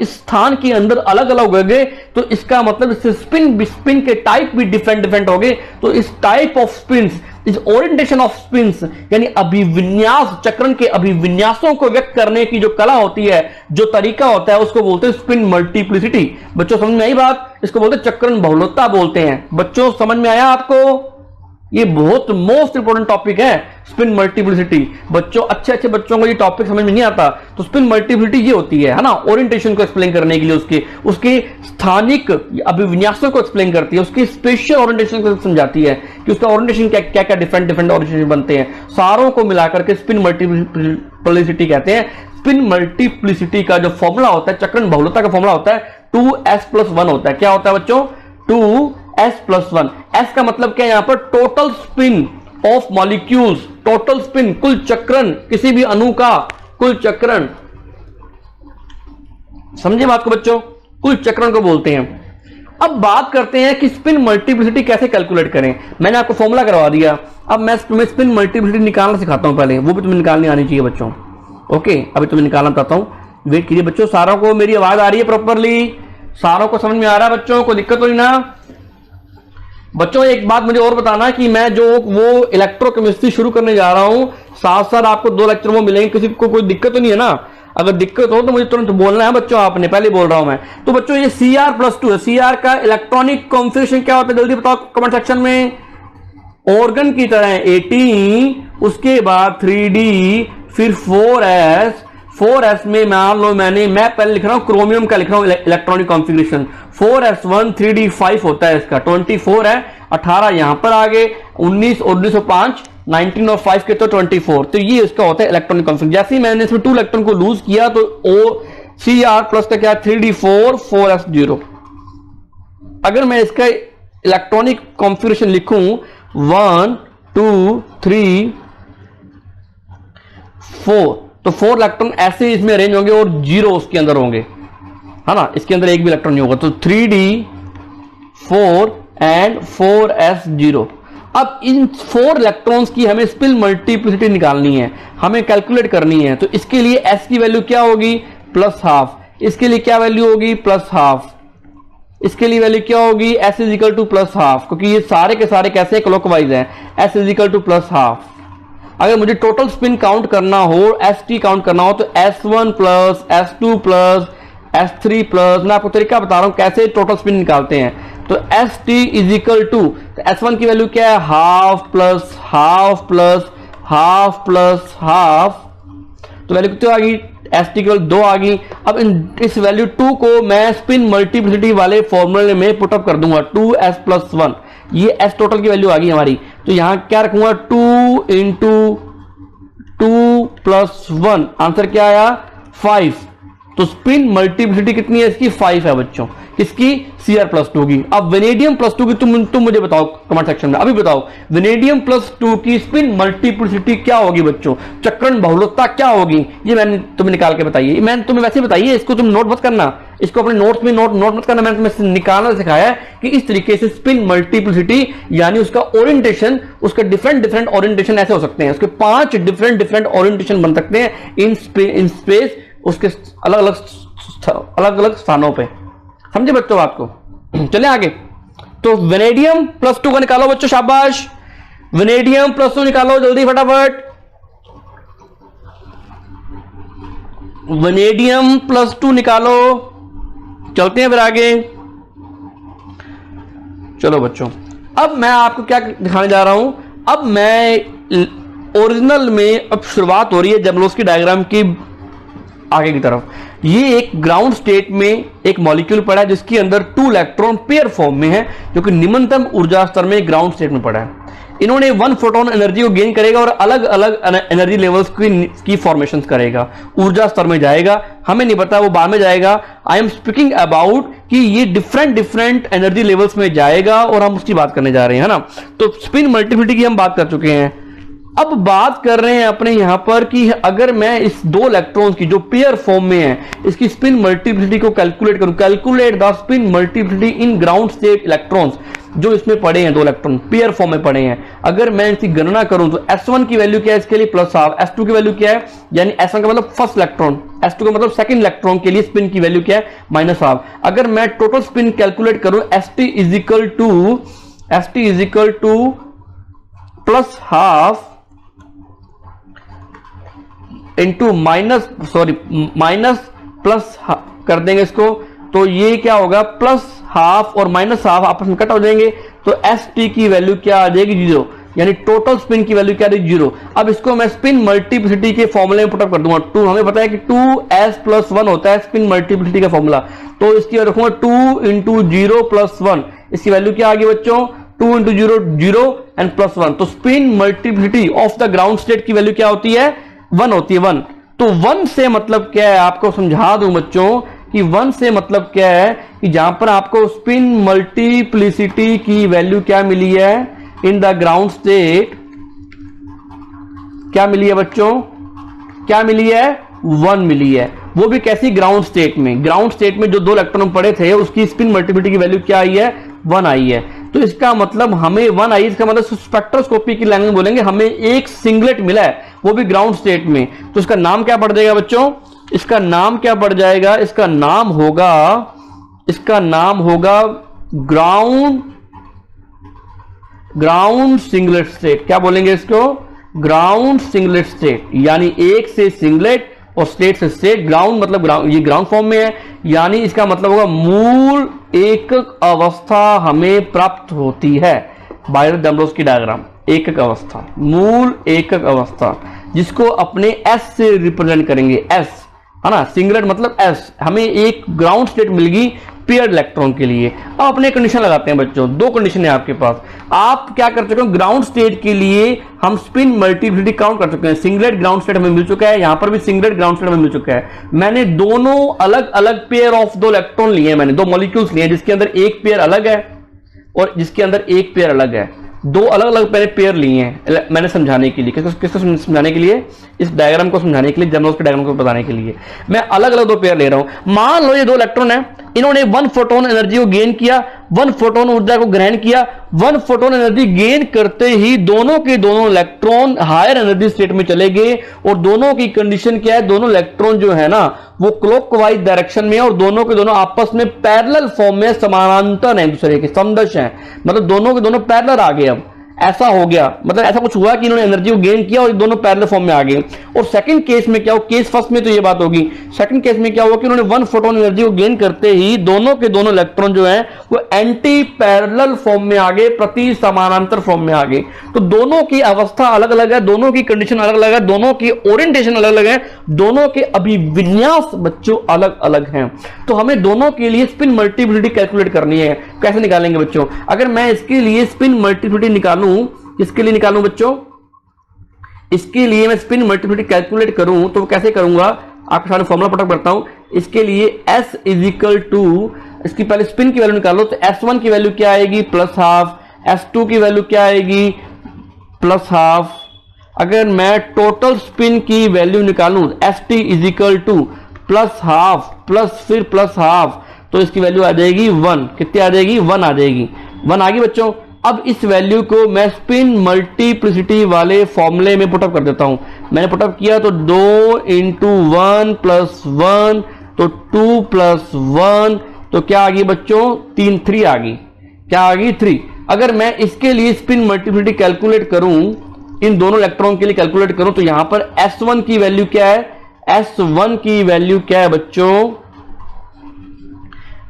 स्थान के अंदर अलग अलग हो गए। तो इसका मतलब इससे स्पिन के टाइप भी डिफरेंट हो गए। तो इस टाइप ऑफ स्पिन्स, इस ओरिएंटेशन ऑफ स्पिन्स, यानी अभिविन्यास, चक्रण के अभिविन्यासों को व्यक्त करने की जो कला होती है, जो तरीका होता है, उसको बोलते हैं स्पिन मल्टीप्लिसिटी। बच्चों समझ में आई बात? इसको बोलते हैं चक्रण बहुलता बोलते हैं। बच्चों समझ में आया आपको? ये बहुत मोस्ट इंपोर्टेंट टॉपिक है स्पिन मल्टीप्लिसिटी। बच्चों अच्छे बच्चों को ये टॉपिक समझ में नहीं आता, तो स्पिन मल्टीप्लिसिटी ये होती है ना, ओरिएंटेशन को एक्सप्लेन करने के लिए, उसके स्थानिक अभिविन्यासों को एक्सप्लेन करती है, उसके स्पेशल ओरिएंटेशन को समझाती है कि उसका ओरिएंटेशन क्या क्या डिफरेंट ओरिएंटेशन बनते हैं। सारों को मिलाकर के स्पिन मल्टीप्लिसिटी कहते हैं। स्पिन मल्टीप्लिसिटी का जो फॉर्मूला होता है, चक्रण बहुलता का फॉर्मूला होता है 2s+1 होता है। क्या होता है बच्चों? 2s+1। s का मतलब क्या है यहां पर? Total spin of molecules, total spin, कुल चक्रण, किसी भी अणु का कुल चक्रण। समझे बात को बच्चों? कुल चक्रण को बोलते हैं। अब बात करते हैं कि स्पिन मल्टीप्लिसिटी कैसे कैलकुलेट करें। मैंने आपको फॉर्मूला करवा दिया, अब मैं तुम्हें स्पिन मल्टीप्लिसिटी निकालना सिखाता हूं। पहले वो भी तुम्हें निकालनी आनी चाहिए बच्चों। ओके, अभी तुम्हें निकालना बताता हूं। वेट कीजिए बच्चों, सारों को मेरी आवाज आ रही है प्रॉपरली? सारों को समझ में आ रहा है बच्चों? कोई दिक्कत तो नहीं ना? बच्चों एक बात मुझे और बताना कि मैं जो वो इलेक्ट्रोकेमिस्ट्री शुरू करने जा रहा हूं, साथ साथ आपको 2 लेक्चर वो मिलेंगे। किसी को कोई दिक्कत तो नहीं है ना? अगर दिक्कत हो तो मुझे तुरंत बोलना है बच्चों, आपने पहले बोल रहा हूं मैं। तो बच्चों ये Cr+2 है। Cr का इलेक्ट्रॉनिक कॉन्फ़िगरेशन क्या होता है जल्दी बताओ कमेंट सेक्शन में। ऑर्गन की तरह 18, उसके बाद 3d, फिर 4s में मान लो मैं पहले लिख रहा हूं क्रोमियम का लिख रहा हूं इलेक्ट्रॉनिक कॉन्फ़िगरेशन। 4s1 3d 5 होता है इसका, 24 है, 18 यहां पर आ गए, 19 और 5, 19 और 5 के तो 24। तो ये इसका होता है इलेक्ट्रॉनिक कॉन्फ़िगरेशन। जैसे ही मैंने इसमें 2 इलेक्ट्रॉन को लूज किया तो Cr+ का क्या 3d4 4s0। अगर मैं इसका इलेक्ट्रॉनिक कॉन्फ़िगरेशन लिखूं 1 2 3 4, तो 4 इलेक्ट्रॉन ऐसे इसमें अरेंज होंगे और 0 उसके अंदर होंगे, है ना? इसके अंदर एक भी इलेक्ट्रॉन नहीं होगा। तो 3d4 एंड 4s0। अब इन 4 इलेक्ट्रॉन्स की हमें स्पिन मल्टीप्लिसिटी निकालनी है, हमें कैलकुलेट करनी है। तो इसके लिए s की वैल्यू क्या होगी? +½ इसके लिए क्या वैल्यू होगी? +½ इसके लिए वैल्यू क्या होगी? s = +½ क्योंकि ये सारे के सारे कैसे क्लॉकवाइज हैं। s = +½ अगर मुझे टोटल स्पिन काउंट करना हो, st काउंट करना हो, तो s1 + s2 + s3 +, मैं आपको तरीका बता रहा हूं कैसे टोटल स्पिन निकालते हैं। तो st = s1 की वैल्यू क्या है? ½ + ½ + ½ + ½, तो वैल्यू कितनी आ गई? st की वैल्यू 2 आ गई। अब इस वैल्यू 2 को मैं स्पिन मल्टीप्लिसिटी वाले फॉर्मूले में पुटअप कर दूंगा, 2s+1। ये s टोटल की वैल्यू आ गई हमारी। तो यहां क्या रखूंगा? 2 × 2 + 1, आंसर क्या आया? 5। तो स्पिन मल्टीप्लिसिटी कितनी है इसकी 5 है बच्चों, किसकी Cr+2 की। अब वेनेडियम प्लस 2 की तुम मुझे बताओ कमेंट सेक्शन में, अभी बताओ वेनेडियम प्लस 2 की स्पिन मल्टीप्लिसिटी क्या होगी बच्चों, चक्रण बहुलकता क्या होगी, ये मैंने तुम्हें निकाल के बताइए, मैंने तुम्हें वैसे बताइए, इसको तुम नोट मत करना, इसको अपने नोट्स में नोट मत करना, मैंने तुम्हें निकालना सिखाया है कि इस तरीके से स्पिन मल्टीप्लिसिटी यानी उसका ओरिएंटेशन, उसका डिफरेंट ओरिएंटेशन ऐसे हो सकते हैं, उसके 5 डिफरेंट ओरिएंटेशन बन सकते हैं इन स्पेस, उसके अलग अलग स्थानों पे। समझे बच्चों बात को? चले आगे। तो वेनेडियम प्लस 2 का निकालो बच्चों, शाबाश, वेनेडियम प्लस 2 निकालो जल्दी फटाफट, वेनेडियम प्लस 2 निकालो। चलते हैं फिर आगे। चलो बच्चों, अब मैं आपको क्या दिखाने जा रहा हूं, अब मैं ओरिजिनल में अब शुरुआत हो रही है जबलोस्की डायग्राम की आगे की तरफ। ये एक ग्राउंड स्टेट में एक मॉलिक्यूल पड़ा है जिसके अंदर 2 इलेक्ट्रॉन पेयर फॉर्म में है, जो कि निम्नतम ऊर्जा स्तर में ग्राउंड स्टेट में पड़ा है। इन्होंने 1 फोटोन एनर्जी को गेन करेगा और अलग अलग एनर्जी लेवल्स की फॉर्मेशन करेगा, ऊर्जा स्तर में जाएगा, हमें नहीं पता वो बाद में जाएगा। आई एम स्पीकिंग अबाउट कि ये डिफरेंट एनर्जी लेवल्स में जाएगा और हम उसकी बात करने जा रहे हैं, है ना। तो स्पिन मल्टीप्लिसिटी की हम बात कर चुके हैं, अब बात कर रहे हैं अपने यहां पर कि अगर मैं इस 2 इलेक्ट्रॉन्स की जो पेयर फॉर्म में है इसकी स्पिन मल्टीप्लिसिटी को कैलकुलेट करूं, calculate the spin multiplicity in ground state electrons जो इसमें पड़े हैं, 2 इलेक्ट्रॉन पेयर फॉर्म में पड़े हैं, अगर मैं इसकी गणना करूं तो S1 की वैल्यू क्या है इसके लिए +12, S2 की वैल्यू क्या है, यानी S1 का मतलब फर्स्ट इलेक्ट्रॉन, S2 का मतलब सेकंड इलेक्ट्रॉन के लिए स्पिन की वैल्यू क्या है -12। अगर मैं टोटल स्पिन कैलकुलेट करूं ST is equal to +12 into minus plus कर देंगे इसको, तो ये क्या होगा +12 और -12 आपस में कट हो जाएंगे, तो ST की वैल्यू क्या आ जाएगी 0, यानी टोटल स्पिन की वैल्यू क्या आ जाएगी 0। अब इसको मैं स्पिन मल्टीप्लिसिटी के फॉर्मूले में पुटअप कर दूंगा, 2 हमें पता है कि 2s+1 होता है स्पिन मल्टीप्लिसिटी का फॉर्मूला, तो इसकी रखूंगा 2 × 0 + 1, इसकी वैल्यू क्या आ गई बच्चों 2 × 0 0 एंड +1, तो spin multiplicity of the ground state की वैल्यू क्या होती है 1 होती है 1। तो 1 से मतलब क्या है, आपको समझा दूं बच्चों कि 1 से मतलब क्या है कि जहां पर आपको स्पिन मल्टीप्लिसिटी की वैल्यू क्या मिली है इन द ग्राउंड स्टेट, क्या मिली है बच्चों, क्या मिली है 1 मिली है, वो भी कैसी ग्राउंड स्टेट में, ग्राउंड स्टेट में जो 2 इलेक्ट्रॉन पड़े थे उसकी स्पिन मल्टीप्लिसिटी की वैल्यू क्या आई है 1 आई है। तो इसका मतलब हमें 1 आई, इसका मतलब स्पेक्ट्रोस्कोपी की लैंग्वेज बोलेंगे हमें एक सिंगलेट मिला है वो भी ग्राउंड स्टेट में, तो इसका नाम क्या पड़ जाएगा बच्चों, इसका नाम क्या पड़ जाएगा, इसका नाम होगा ग्राउंड सिंगलेट स्टेट। क्या बोलेंगे इसको, ग्राउंड सिंगलेट स्टेट, यानी एक से सिंगलेट और स्टेट से स्टेट, ग्राउंड मतलब ग्राउंड, ये ग्राउंड फॉर्म में है, यानी इसका मतलब होगा मूल एकक अवस्था हमें प्राप्त होती है बाय डम्बरोव्स्की डायग्राम, एकक अवस्था, मूल एकक अवस्था, जिसको अपने S से रिप्रेजेंट करेंगे, S है ना, सिंगलेट मतलब S, हमें एक ग्राउंड स्टेट मिल गई पेयर्ड इलेक्ट्रॉन के लिए। अब अपने कंडीशन लगाते हैं बच्चों, 2 कंडीशन है आपके पास, आप क्या कर चुके हो ग्राउंड स्टेट के लिए हम स्पिन मल्टीप्लिसिटी काउंट कर चुके हैं, सिंगलेट ग्राउंड स्टेट हमें मिल चुका है, यहां पर भी सिंगलेट ग्राउंड स्टेट हमें मिल चुका है। मैंने दोनों अलग अलग पेयर ऑफ 2 इलेक्ट्रॉन लिए हैं, मैंने 2 मॉलिक्यूल्स लिए हैं जिसके अंदर एक पेयर अलग है और जिसके अंदर एक पेयर अलग है, 2 अलग अलग मैंने पेयर लिए हैं मैंने समझाने के लिए, किसको समझाने के लिए, इस डायग्राम को समझाने के लिए, जबलोव्स्की डायग्राम को बताने के लिए मैं अलग अलग 2 पेयर ले रहा हूं। मान लो ये 2 इलेक्ट्रॉन है, इन्होंने 1 फोटोन एनर्जी को गेन किया, 1 फोटोन ऊर्जा को ग्रहण किया, 1 फोटोन एनर्जी गेन करते ही दोनों के दोनों इलेक्ट्रॉन हायर एनर्जी स्टेट में चले गए, और दोनों की कंडीशन क्या है, दोनों इलेक्ट्रॉन जो है ना वो क्लॉकवाइज डायरेक्शन में है और दोनों के दोनों आपस में पैरेलल फॉर्म में समानांतर हैं, दूसरे के समदश हैं, मतलब दोनों के दोनों पैरेलल आ गए। अब ऐसा हो गया, मतलब ऐसा कुछ हुआ कि इन्होंने एनर्जी को गेन किया और दोनों पैरेलल फॉर्म में आ गए। और सेकंड केस में क्या हो, केस फर्स्ट में तो ये बात होगी, सेकंड केस में क्या हुआ कि उन्होंने 1 फोटोन एनर्जी को गेन करते ही दोनों के दोनों इलेक्ट्रॉन जो हैं वो एंटी पैरेलल फॉर्म में आ गए, प्रति समानांतर फॉर्म में आ गए। तो दोनों की अवस्था अलग अलग है, दोनों की कंडीशन अलग अलग है, दोनों की ओरिएंटेशन अलग अलग है, दोनों के अभिविन्यास बच्चों अलग अलग हैं। तो हमें दोनों के लिए स्पिन मल्टीप्लिसिटी कैलकुलेट करनी है। कैसे निकालेंगे बच्चों, अगर मैं इसके लिए स्पिन मल्टीप्लिसिटी निकालूं, किसके लिए निकालूं बच्चों, इसके लिए मैं स्पिन मल्टीप्लिसिटी कैलकुलेट करूं तो कैसे करूंगा, आपके सामने फॉर्मूला पुटअप करता हूं। इसके लिए S इज इक्वल टू, इसकी पहले स्पिन की वैल्यू निकालो, तो S1 की वैल्यू क्या आएगी प्लस हाफ, S2 की वैल्यू क्या आएगी प्लस हाफ। अगर मैं टोटल स्पिन की वैल्यू निकालूं ST is equal two plus half plus फिर प्लस हाफ, तो इसकी वैल्यू आ जाएगी 1। कितनी आ जाएगी 1 आ जाएगी, 1 आ गई बच्चों। अब इस वैल्यू को मैं स्पिन मल्टीप्लिसिटी वाले फॉर्मूले में पुटअप कर देता हूं। मैंने पुटअप किया तो 2 इंटू 1 प्लस 1, तो 2 प्लस 1, तो क्या आ गई बच्चों 3 आ गई। क्या आ गई 3। अगर मैं इसके लिए स्पिन मल्टीप्लिसिटी कैलकुलेट करूं, इन दोनों इलेक्ट्रॉन के लिए कैलकुलेट करूं, तो यहां पर S1 की वैल्यू क्या है, S1 की वैल्यू क्या है बच्चों,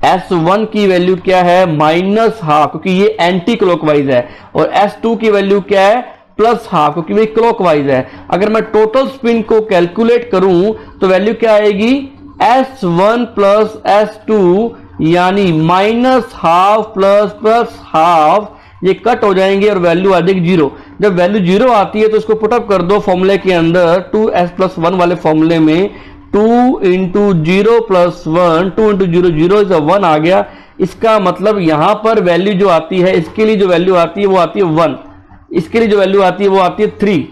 S1 की वैल्यू क्या है माइनस हाफ, क्योंकि ये एंटी क्लॉकवाइज है, और S2 की वैल्यू क्या है प्लस हाफ, क्योंकि ये क्लॉकवाइज है। अगर मैं टोटल स्पिन को कैलकुलेट करूं तो वैल्यू क्या आएगी S1 प्लस S2, यानी minus half plus plus half, ये कट हो जाएंगे और वैल्यू आ जाएगी 0। जब वैल्यू 0 आती है तो इसको पुटअप कर दो फॉर्मूले के अंदर, 2s+1 वाले फॉर्मूले में 2 इंटू 0 प्लस 1, 2 इंटू 0 0 इज 1 आ गया। इसका मतलब यहां पर वैल्यू जो आती है, इसके लिए जो वैल्यू आती है वो आती है 1, इसके लिए जो वैल्यू आती है वो आती है 3।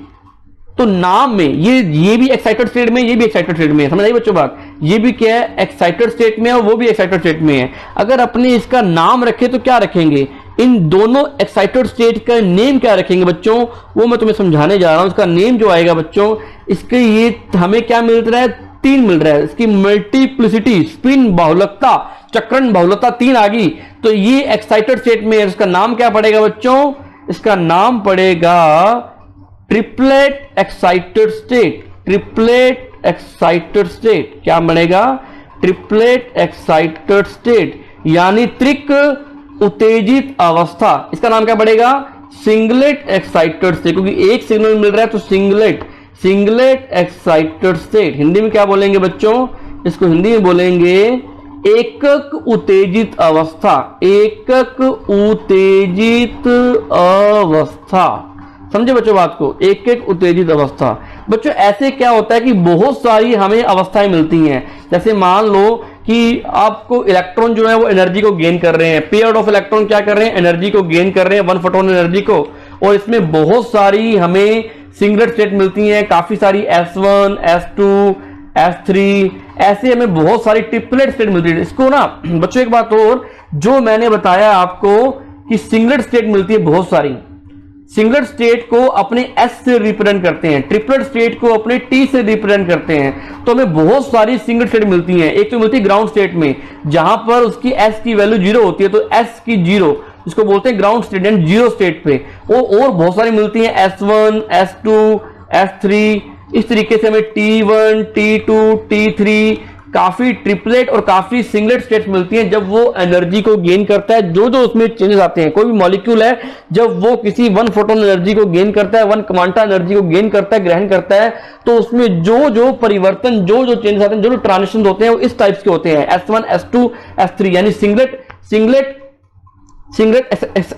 तो नाम में ये भी एक्साइटेड स्टेट में, ये भी एक्साइटेड स्टेट में है, समझ आई बच्चों बात। ये भी क्या है एक्साइटेड स्टेट में है और वो भी एक्साइटेड स्टेट में है। अगर अपने इसका नाम रखे तो क्या रखेंगे, इन दोनों एक्साइटेड स्टेट का नेम क्या रखेंगे बच्चों, वो मैं तुम्हें समझाने जा रहा हूं। इसका नेम जो आएगा बच्चों, इसके ये हमें क्या मिल रहा है 3 मिल रहा है। इसकी मल्टीप्लिसिटी स्पिन बहुलकता चक्रण बहुलकता 3 आ गई, तो ये एक्साइटेड स्टेट में है। इसका नाम क्या पड़ेगा बच्चों, इसका नाम पड़ेगा triplet excited state. Triplet excited state क्या बनेगा, ट्रिपलेट एक्साइटेड स्टेट, यानी त्रिक उत्तेजित अवस्था। इसका नाम क्या पड़ेगा सिंगलेट एक्साइटेड स्टेट, क्योंकि एक सिग्नल मिल रहा है तो सिंगलेट एक्साइटेड स्टेट। हिंदी में क्या बोलेंगे बच्चों, इसको हिंदी में बोलेंगे एकक उत्तेजित अवस्था। एकक उत्तेजित अवस्था, समझे बच्चों बात को, एक उत्तेजित अवस्था। बच्चों ऐसे क्या होता है कि बहुत सारी हमें अवस्थाएं मिलती हैं। जैसे मान लो कि आपको इलेक्ट्रॉन जो है वो एनर्जी को गेन कर रहे हैं, पेयर ऑफ इलेक्ट्रॉन क्या कर रहे हैं एनर्जी को गेन कर रहे हैं, 1 फोटोन एनर्जी को, और इसमें बहुत सारी हमें सिंगलेट स्टेट मिलती हैं, काफी सारी S1 S2 S3, ऐसे हमें बहुत सारी ट्रिपलेट स्टेट मिलती है। इसको ना बच्चों एक बात और, जो मैंने बताया आपको कि सिंगलेट स्टेट मिलती है बहुत सारी, सिंगलेट स्टेट को अपने S से रिप्रेजेंट करते हैं, ट्रिपलेट स्टेट को अपने T से रिप्रेजेंट करते हैं। तो हमें बहुत सारी सिंगलेट स्टेट मिलती हैं। एक तो मिलती है ग्राउंड स्टेट में, जहां पर उसकी S की वैल्यू 0 होती है, तो S की 0 इसको बोलते हैं ग्राउंड स्टेट एंड 0 स्टेट पे। और बहुत सारी मिलती हैं S1 S2 S3, इस तरीके से हमें T1 T2 T3, काफी ट्रिपलेट और काफी सिंगलेट स्टेट्स मिलती हैं। जब वो एनर्जी को गेन करता है, जो जो उसमें चेंजेस आते हैं, कोई भी मॉलिक्यूल है जब वो किसी 1 फोटोन एनर्जी को गेन करता है, 1 क्वांटा एनर्जी को गेन करता है, ग्रहण करता है, तो उसमें जो जो परिवर्तन, जो जो चेंजेस आते हैं, जो जो ट्रांजिशन होते हैं, वो इस टाइप्स के होते हैं S1 S2 S3, यानी सिंगलेट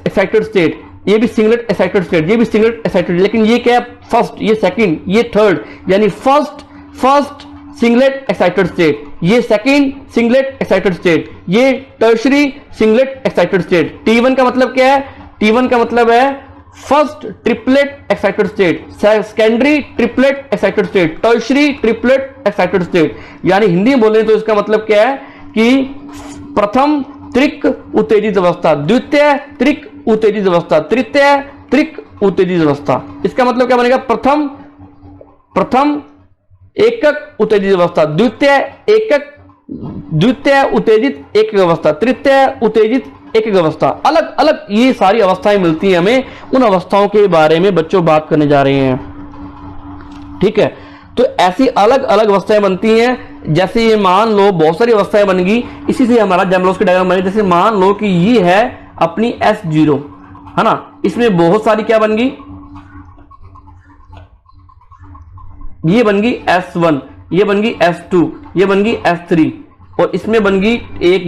एक्साइटेड स्टेट। ये भी सिंगलेट एक्साइटेड स्टेट, ये भी सिंगलेट एक्साइटेड, लेकिन ये क्या है फर्स्ट, ये सेकंड, ये थर्ड, यानी फर्स्ट सिंगलेट एक्साइटेड स्टेट, ये सेकंड सिंगलेट एक्साइटेड स्टेट, ये tertiary singlet excited state. T1 का मतलब क्या है, T1 का मतलब है first triplet excited state, secondary triplet excited state, tertiary triplet excited state. यानी हिंदी में बोले तो इसका मतलब क्या है कि प्रथम त्रिक उत्तेजित अवस्था, द्वितीय त्रिक उत्तेजित अवस्था, तृतीय त्रिक उत्तेजित अवस्था। इसका मतलब क्या बनेगा, प्रथम एकक उत्तेजित अवस्था, द्वितीय उत्तेजित एकक अवस्था, तृतीय उत्तेजित एकक अवस्था। अलग अलग ये सारी अवस्थाएं मिलती हैं हमें। उन अवस्थाओं के बारे में बच्चों बात करने जा रहे हैं, ठीक है। तो ऐसी अलग अलग अवस्थाएं बनती हैं। जैसे ये मान लो बहुत सारी अवस्थाएं बन गई, इसी से हमारा जेमलोस डायग्राम बनी। जैसे मान लो कि ये है अपनी S0, है ना, इसमें बहुत सारी क्या बन गई, ये बन गई S1, ये बन गई S2, ये बन गई S3, और इसमें बन गई एक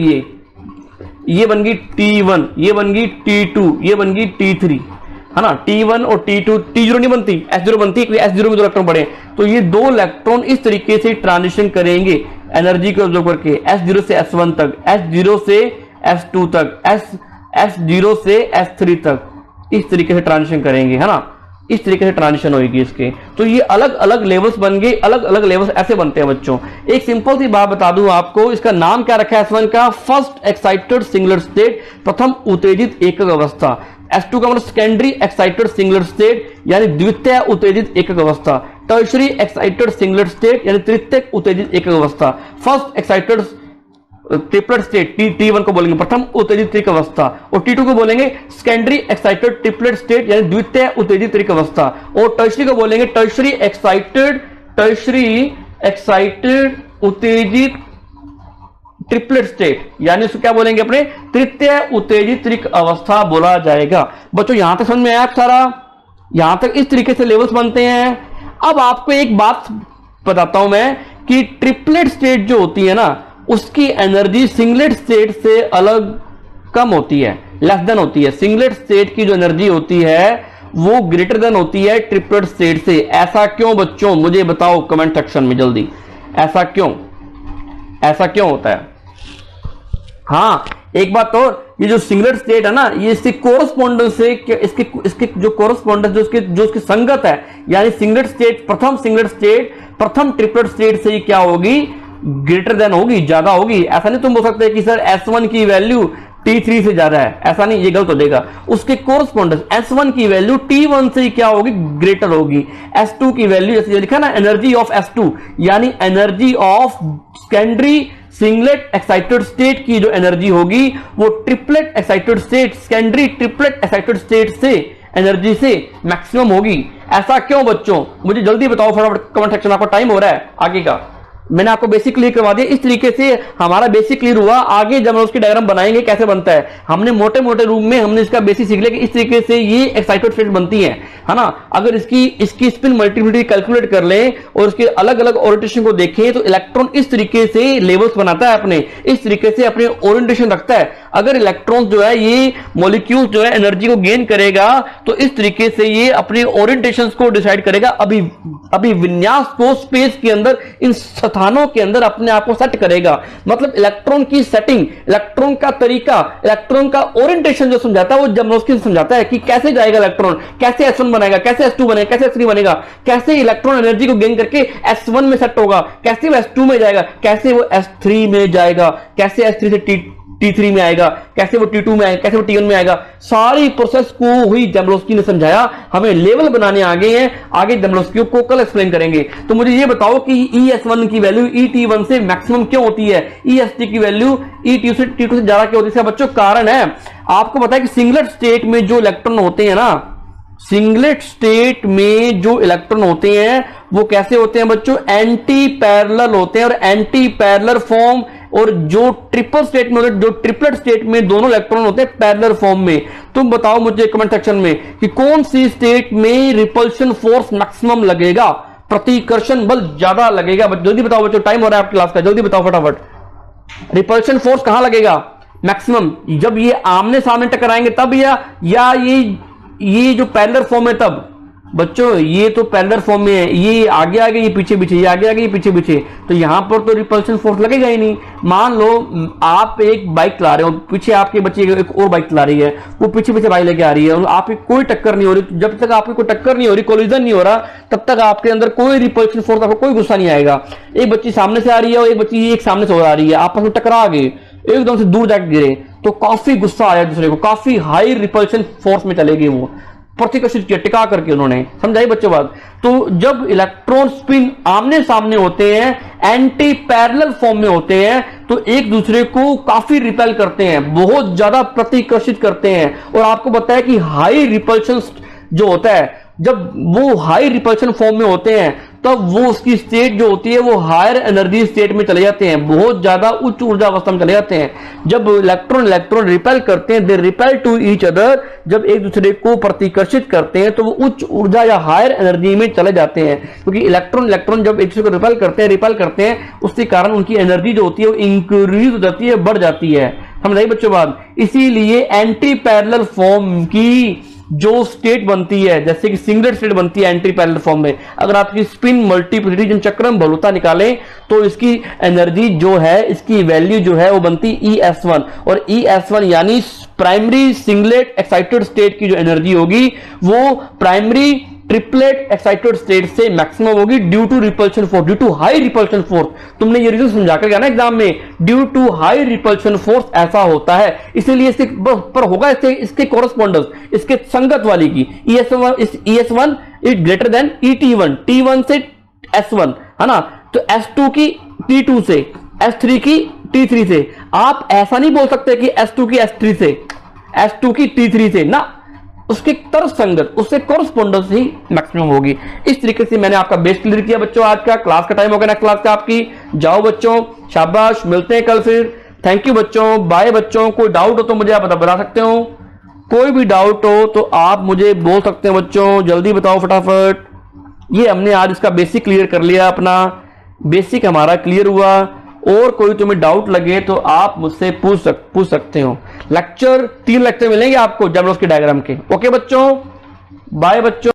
ये बन गई T1, ये बन गई T2, ये बन गई T3। है ना, T1 और T2, T0 नहीं बनती, S0 बनती है, S0 में 2 इलेक्ट्रॉन पड़े, तो ये 2 इलेक्ट्रॉन इस तरीके से ट्रांजिशन करेंगे एनर्जी को ऑब्जर्व करके, S0 से S1 तक, S0 से S2 तक, S0 से S3 तक, इस तरीके से ट्रांजिशन करेंगे, है ना, इस तरीके से ट्रांजिशन होगी इसके। तो ये अलग अलग लेवल्स बन गए, अलग अलग लेवल्स ऐसे बनते हैं बच्चों। एक सिंपल सी बात बता दूं आपको, इसका नाम क्या रखा है S1 का, फर्स्ट एक्साइटेड सिंगुलर स्टेट, प्रथम उत्तेजित एकक अवस्था। S2 का मतलब सेकेंडरी एक्साइटेड सिंगुलर स्टेट यानी द्वितीय उत्तेजित एकक अवस्था। टर्शरी एक्साइटेड सिंगुलर स्टेट यानी तृतीयक उत्तेजित एकक अवस्था। First excited triplet state, T1 को बोलेंगे प्रथम उत्तेजित त्रिक अवस्था, और T2 को बोलेंगे सेकेंडरी एक्साइटेड ट्रिपलेट स्टेट यानी द्वितीय उत्तेजित त्रिक अवस्था, और टर्शरी को बोलेंगे टर्शरी एक्साइटेड उत्तेजित ट्रिपलेट स्टेट यानी उसको क्या बोलेंगे अपने, तृतीय उत्तेजित त्रिक अवस्था बोला जाएगा। बच्चों यहां तक समझ में आया सारा, यहां तक इस तरीके से लेवल्स बनते हैं। अब आपको एक बात बताता हूं मैं कि ट्रिपलेट स्टेट जो होती है ना, उसकी एनर्जी सिंगलेट स्टेट से अलग कम होती है, लेस देन होती है। सिंगलेट स्टेट की जो एनर्जी होती है वो ग्रेटर देन होती है ट्रिपलेट स्टेट से। ऐसा क्यों बच्चों, मुझे बताओ कमेंट सेक्शन में जल्दी, ऐसा क्यों होता है। हाँ एक बात और, ये जो सिंगलेट स्टेट है ना, ये इसके कोरस्पोंडेंस से इसके जो कोरस्पोंडेंस जो उसकी संगत है, यानी सिंगलेट स्टेट प्रथम ट्रिपलेट स्टेट से क्या होगी, ग्रेटर देन होगी, ज्यादा होगी। ऐसा नहीं तुम बोल सकते कि सर S1 की वैल्यू T3 से ज्यादा है, ऐसा नहीं, ये गलत हो जाएगा। उसके कोरस्पोंडेंस S1 की वैल्यू T1 से क्या होगी, ग्रेटर होगी। S2 की वैल्यू जैसे लिखा ना, एनर्जी ऑफ S2 यानी energy of secondary singlet excited state की जो एनर्जी होगी वो triplet excited state, secondary triplet excited state से एनर्जी से मैक्सिमम होगी। ऐसा क्यों बच्चों, मुझे जल्दी बताओ फटाफट कमेंट सेक्शन, आपका टाइम हो रहा है आगे का। मैंने आपको बेसिक क्लियर करवा दिया, इस तरीके से हमारा बेसिक क्लियर हुआ। आगे जब हम उसकी डायग्राम बनाएंगे कैसे बनता है, हमने मोटे मोटे रूप में हमने इसका बेसिक सीख लिया कि इस तरीके से ये एक्साइटेड स्टेट बनती है ना। अगर इसकी स्पिन मल्टीप्लिसिटी कैलकुलेट कर लें और उसके अलग अलग ओरिएंटेशन को देखें तो इलेक्ट्रॉन इस तरीके से लेवल्स बनाता है अपने, इस तरीके से अपने ओरिएंटेशन रखता है। अगर इलेक्ट्रॉन जो है ये मॉलिक्यूल जो है एनर्जी को गेन करेगा तो इस तरीके से ये अपने ओरिएंटेशन को डिसाइड करेगा, अभी विन्यास को स्पेस के अंदर इन स्थानों के अंदर अपने आप को सेट करेगा। मतलब इलेक्ट्रॉन की सेटिंग, इलेक्ट्रॉन का तरीका, इलेक्ट्रॉन का ओरिएंटेशन जो समझाता है वो जमनोस्की समझाता है कि कैसे जाएगा इलेक्ट्रॉन, कैसे S1 बनेगा, कैसे S2 बनेगा, कैसे S3 बनेगा, कैसे इलेक्ट्रॉन एनर्जी को गेन करके S1 में सेट होगा, कैसे वो S2 में जाएगा, कैसे वो S3 में जाएगा, कैसे S3 से T3 में आएगा, कैसे वो T2 में आएगा, कैसे वो T1 में आएगा। सारी प्रोसेस को हुई जमनोस्की ने समझाया। हमें लेवल बनाने आ गए हैं, आगे जमनोस्की को कल एक्सप्लेन करेंगे। तो मुझे ये बताओ कि ES1 की वैल्यू ET1 से मैक्सिमम क्यों होती है, EST की वैल्यू ET2 से ज्यादा क्यों होती है। इसका बच्चों कारण है, आपको पता है कि सिंगलेट स्टेट में जो इलेक्ट्रॉन होते हैं ना, सिंगलेट स्टेट में जो इलेक्ट्रॉन होते हैं वो कैसे होते हैं बच्चों, एंटी पैरेलल होते हैं और एंटी पैरेलल फॉर्म। और जो ट्रिपल स्टेट में होते हैं, जो ट्रिपलेट स्टेट में दोनों इलेक्ट्रॉन होते हैं पैरेलल फॉर्म में। तुम बताओ मुझे कमेंट सेक्शन में कि कौन सी स्टेट में रिपल्शन फोर्स मैक्सिमम लगेगा, प्रतिकर्षण बल ज्यादा लगेगा। जल्दी बताओ बच्चों, टाइम हो रहा है आपकी क्लास का, जल्दी बताओ फटाफट। रिपल्शन फोर्स कहां लगेगा मैक्सिमम, जब ये आमने सामने टकराएंगे तब, या ये जो पैरेलल फॉर्म है तब। बच्चों ये तो पैरेलल फॉर्म में है, ये आगे आगे ये पीछे पीछे, ये आगे आगे ये पीछे पीछे, तो यहां पर तो रिपल्शन फोर्स लगेगा ही नहीं। मान लो आप एक बाइक चला रहे हो, पीछे आपके बच्चे एक और बाइक चला रही है, वो पीछे पीछे बाइक लेके आ रही है और आपकी कोई टक्कर नहीं हो रही। जब तक आपकी कोई टक्कर नहीं हो रही, कोलिजन नहीं हो रहा, तब तक आपके अंदर कोई रिपल्शन फोर्स, आपको कोई गुस्सा नहीं आएगा। एक बच्ची सामने से आ रही है और एक बच्ची एक सामने से हो आ रही है, आपस में टकरा गए, एकदम से दूर जाकर गिरे, तो काफी गुस्सा आया दूसरे को, काफी हाई रिपल्शन फोर्स में चलेगी वो, प्रतिकर्षित किया टिका करके उन्होंने। समझाई बच्चों बात। तो जब इलेक्ट्रॉन स्पिन आमने सामने होते हैं, एंटी पैरेलल फॉर्म में होते हैं, तो एक दूसरे को काफी रिपेल करते हैं, बहुत ज्यादा प्रतिकर्षित करते हैं। और आपको बताया कि हाई रिपल्शन जो होता है, जब वो हाई रिपल्शन फॉर्म में होते हैं तब वो उसकी स्टेट जो होती है वो हायर एनर्जी स्टेट में चले जाते हैं, बहुत ज्यादा उच्च ऊर्जा अवस्था में चले जाते हैं। जब इलेक्ट्रॉन रिपेल करते हैं, they repel to each other, जब एक दूसरे को प्रतिकर्षित करते हैं तो वो उच्च ऊर्जा या हायर एनर्जी में चले जाते हैं। क्योंकि इलेक्ट्रॉन जब एक दूसरे को रिपेल करते हैं उसके कारण उनकी एनर्जी जो होती है वो इंक्रीज हो जाती है, बढ़ जाती है। समझाइए बच्चों बात। इसीलिए एंटी पैरेलल फॉर्म की जो स्टेट बनती है, जैसे कि सिंगलेट स्टेट बनती है एंटी पैरेलल फॉर्म में, अगर आपकी स्पिन मल्टीप्लिसिटी जन चक्रम बलुता निकालें तो इसकी एनर्जी जो है, इसकी वैल्यू जो है वो बनती ES1, और ES1 यानी प्राइमरी सिंगलेट एक्साइटेड स्टेट की जो एनर्जी होगी वो प्राइमरी ट्रिपलेट एक्साइटेड स्टेट से मैक्सिमम होगी due to repulsion force, due to high repulsion force. तुमने ये रीजन समझा कर गया ना एग्जाम में, due to high repulsion force ऐसा होता है, इसीलिए इसके पर होगा इसके कॉरेस्पॉन्डेंस, इसके संगत वाली की ES1 is greater than ET1, T1 से S1 है ना, तो S2 की T2 से, S3 की T3 से। आप ऐसा नहीं बोल सकते कि S2 की S3 से, S2 की T3 से ना, उसके तरफ संगत, उससे कॉरेस्पॉन्डेंस ही मैक्सिमम होगी। इस तरीके से मैंने आपका बेस क्लियर किया बच्चों। आज का क्लास का टाइम हो गया, नेक्स्ट क्लास का आपकी। जाओ बच्चों, शाबाश, मिलते हैं कल फिर। थैंक यू बच्चों, बाय बच्चों। कोई डाउट हो तो मुझे आप बता सकते हो, कोई भी डाउट हो तो आप मुझे बोल सकते हैं बच्चों, जल्दी बताओ फटाफट। ये हमने आज इसका बेसिक क्लियर कर लिया, अपना बेसिक हमारा क्लियर हुआ। और कोई तुम्हें डाउट लगे तो आप मुझसे पूछ सकते हो। लेक्चर 3 लेक्चर मिलेंगे आपको जब उसके डायग्राम के। ओके बच्चों, बाय बच्चों।